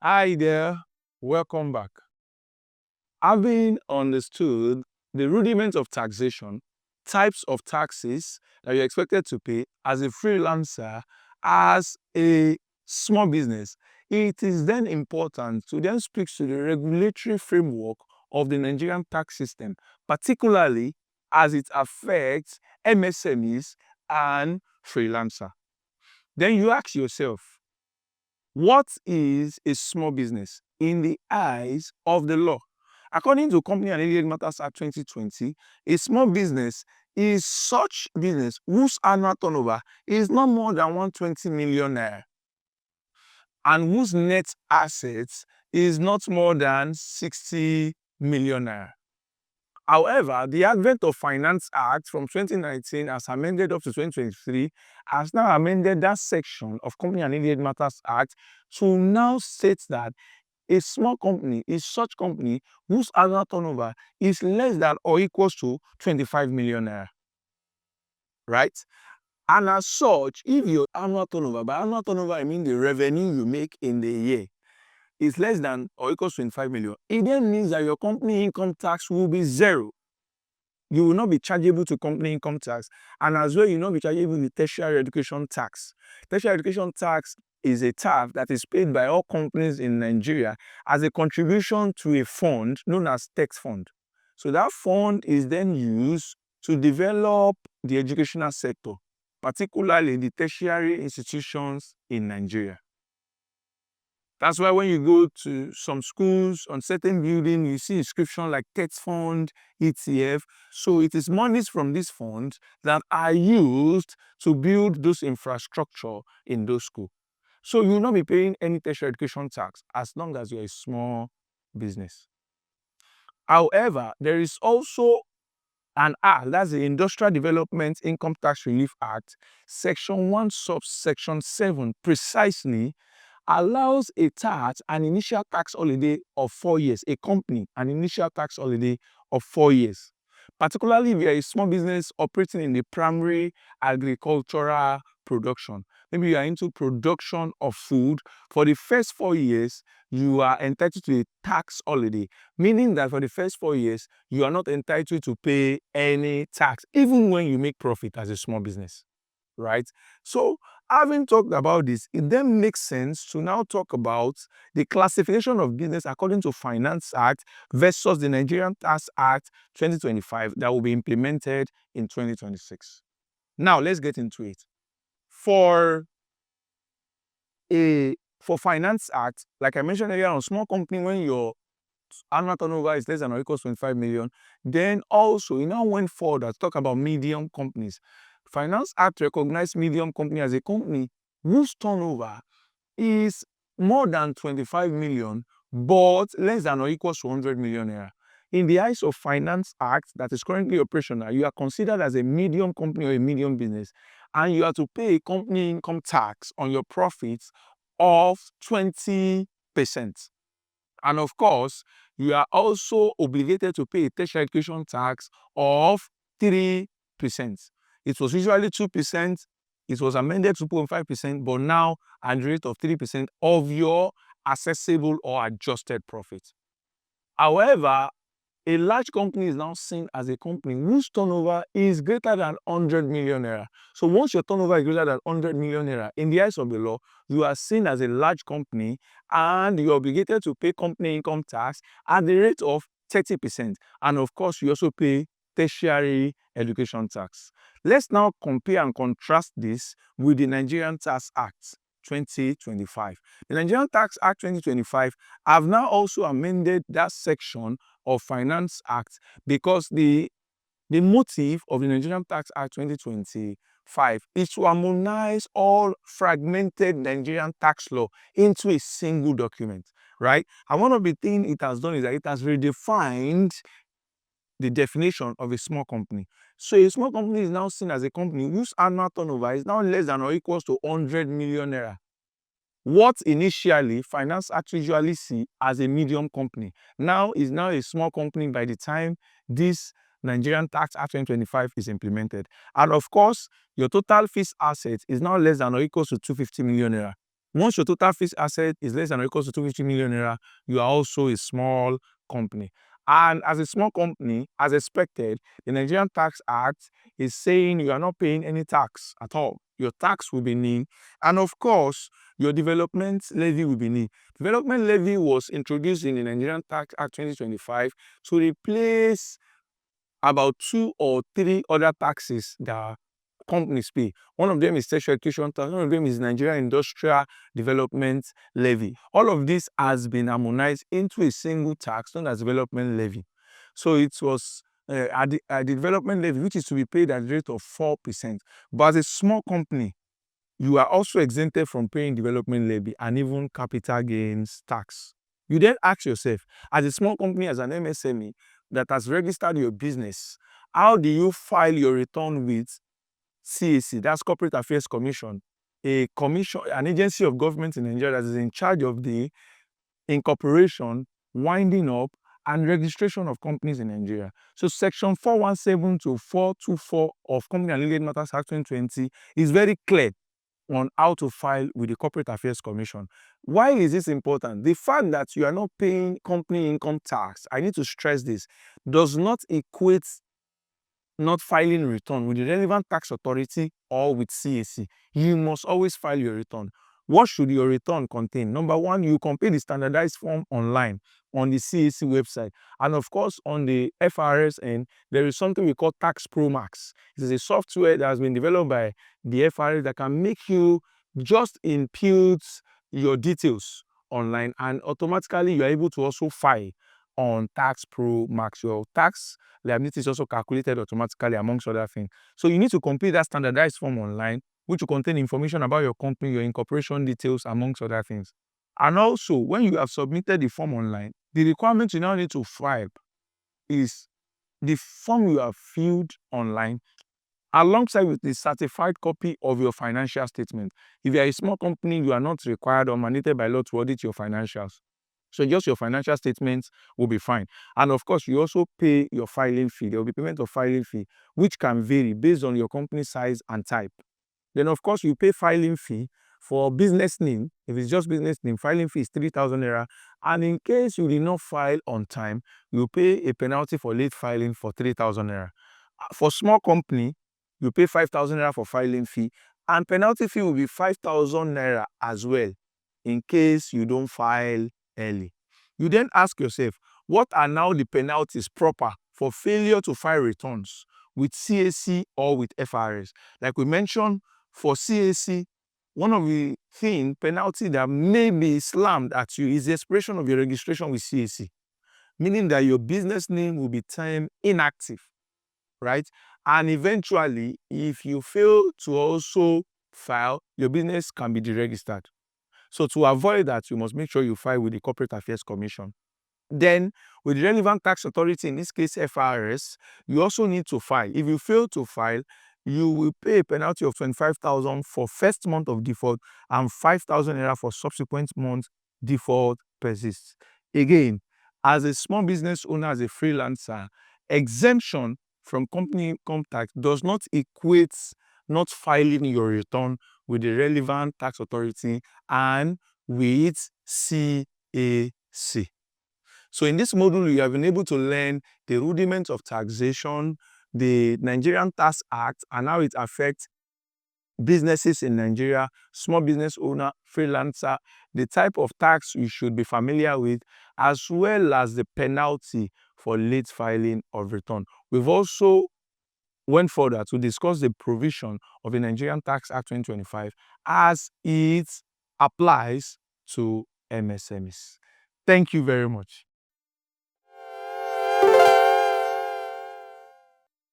Hi there, welcome back. Having understood the rudiments of taxation, types of taxes that you're expected to pay as a freelancer, as a small business, it is then important to then speak to the regulatory framework of the Nigerian tax system, particularly as it affects MSMEs and freelancer. Then you ask yourself, what is a small business in the eyes of the law? According to Company and Alien Matters Act 2020, a small business is such business whose annual turnover is not more than 120 million naira and whose net assets is not more than 60 million naira. However, the advent of Finance Act from 2019 as amended up to 2023 has now amended that section of Company and Alien Matters Act to now state that a small company is such company whose annual turnover is less than or equals to 25 million naira, right? And as such, if your annual turnover, by annual turnover I mean the revenue you make in the year, is less than or equals to 25 million, it then means that your company income tax will be zero. You will not be chargeable to company income tax, and as well you will not be chargeable with tertiary education tax. Tertiary education tax is a tax that is paid by all companies in Nigeria as a contribution to a fund known as tax fund. So that fund is then used to develop the educational sector, particularly the tertiary institutions in Nigeria. That's why when you go to some schools on certain building, you see inscription like tax fund, ETF. So it is monies from this fund that are used to build those infrastructure in those schools. So you will not be paying any tertiary education tax as long as you're a small business. However, there is also an act, that's the Industrial Development Income Tax Relief Act, Section 1, subsection 7, precisely allows a tax, an initial tax holiday of 4 years, a company, an initial tax holiday of 4 years. Particularly if you're a small business operating in the primary agricultural production. Maybe you are into production of food. For the first 4 years, you are entitled to a tax holiday, meaning that for the first 4 years, you are not entitled to pay any tax, even when you make profit as a small business, right? So, having talked about this, it then makes sense to now talk about the classification of business according to Finance Act versus the Nigerian Tax Act 2025 that will be implemented in 2026. Now, let's get into it. For Finance Act, like I mentioned earlier, on small company, when your annual turnover is less than or equals to 25 million, then also you now went further to talk about medium companies. Finance Act recognized medium company as a company whose turnover is more than 25 million but less than or equals to 100 million naira. In the eyes of Finance Act that is currently operational, you are considered as a medium company or a medium business, and you have to pay a company income tax on your profits of 20%. And of course, you are also obligated to pay a tertiary education tax of 3%. It was usually 2%, it was amended to 2.5%, but now at the rate of 3% of your accessible or adjusted profit. However, a large company is now seen as a company whose turnover is greater than 100 million naira. So once your turnover is greater than 100 million naira, in the eyes of the law, you are seen as a large company and you're obligated to pay company income tax at the rate of 30%. And of course, you also pay tertiary education tax. Let's now compare and contrast this with the Nigerian Tax Act 2025. The Nigerian Tax Act 2025 have now also amended that section of Finance Act because the motive of the Nigerian Tax Act 2025 is to harmonize all fragmented Nigerian tax law into a single document, right? And one of the things it has done is that it has redefined the definition of a small company. So a small company is now seen as a company whose annual turnover is now less than or equals to 100 million naira. What initially Finance Act usually see as a medium company now is now a small company by the time this Nigerian Tax Act 2025 is implemented. And of course, your total fixed asset is now less than or equals to 250 million naira. Once your total fixed asset is less than or equal to 250 million naira, you are also a small company. And as a small company, as expected, the Nigerian Tax Act is saying you are not paying any tax at all. Your tax will be nil. And of course, your development levy will be nil. Development levy was introduced in the Nigerian Tax Act 2025 to replace about 2 or 3 other taxes that companies pay. One of them is Tertiary Education Tax, one of them is Nigerian Industrial Development Levy. All of this has been harmonized into a single tax known as development levy. So it was at the development levy, which is to be paid at the rate of 4%. But as a small company, you are also exempted from paying development levy and even capital gains tax. You then ask yourself, as a small company, as an MSME that has registered your business, how do you file your return with CAC, that's Corporate Affairs Commission, an agency of government in Nigeria that is in charge of the incorporation, winding up, and registration of companies in Nigeria. So Section 417 to 424 of Company and Related Matters Act 2020 is very clear on how to file with the Corporate Affairs Commission. Why is this important? The fact that you are not paying company income tax, I need to stress this, does not equate not filing return with the relevant tax authority or with CAC. You must always file your return. What should your return contain? Number one, you complete the standardized form online on the CAC website. And of course, on the FRS end, there is something we call Tax Pro Max. It is a software that has been developed by the FRS that can make you just input your details online and automatically you are able to also file on Tax Pro Max. Your tax liability is also calculated automatically amongst other things. So you need to complete that standardized form online, which will contain information about your company, your incorporation details, amongst other things. And also, when you have submitted the form online, the requirement you now need to file is the form you have filled online alongside with the certified copy of your financial statement. If you are a small company, you are not required or mandated by law to audit your financials. So just your financial statements will be fine. And of course, you also pay your filing fee. There will be payment of filing fee, which can vary based on your company size and type. Then of course, you pay filing fee for business name. If it's just business name, filing fee is 3,000 naira. And in case you did not file on time, you pay a penalty for late filing for 3,000 naira. For small company, you pay 5,000 naira for filing fee, and penalty fee will be 5,000 naira as well in case you don't file early. You then ask yourself, what are now the penalties proper for failure to file returns with CAC or with FRS? Like we mentioned, for CAC, one of the penalty that may be slammed at you is the expiration of your registration with CAC, meaning that your business name will be termed inactive, right? And eventually, if you fail to also file, your business can be deregistered. So to avoid that, you must make sure you file with the Corporate Affairs Commission. Then, with the relevant tax authority, in this case FRS, you also need to file. If you fail to file, you will pay a penalty of 25,000 for first month of default and 5,000 naira for subsequent month default persists. Again, as a small business owner, as a freelancer, exemption from company income tax does not equate not filing your return with the relevant tax authority and with CAC. So in this module, you have been able to learn the rudiments of taxation, the Nigerian Tax Act, and how it affects businesses in Nigeria, small business owner, freelancer, the type of tax you should be familiar with, as well as the penalty for late filing of return. We've also went further to discuss the provision of the Nigerian Tax Act 2025 as it applies to MSMEs. Thank you very much.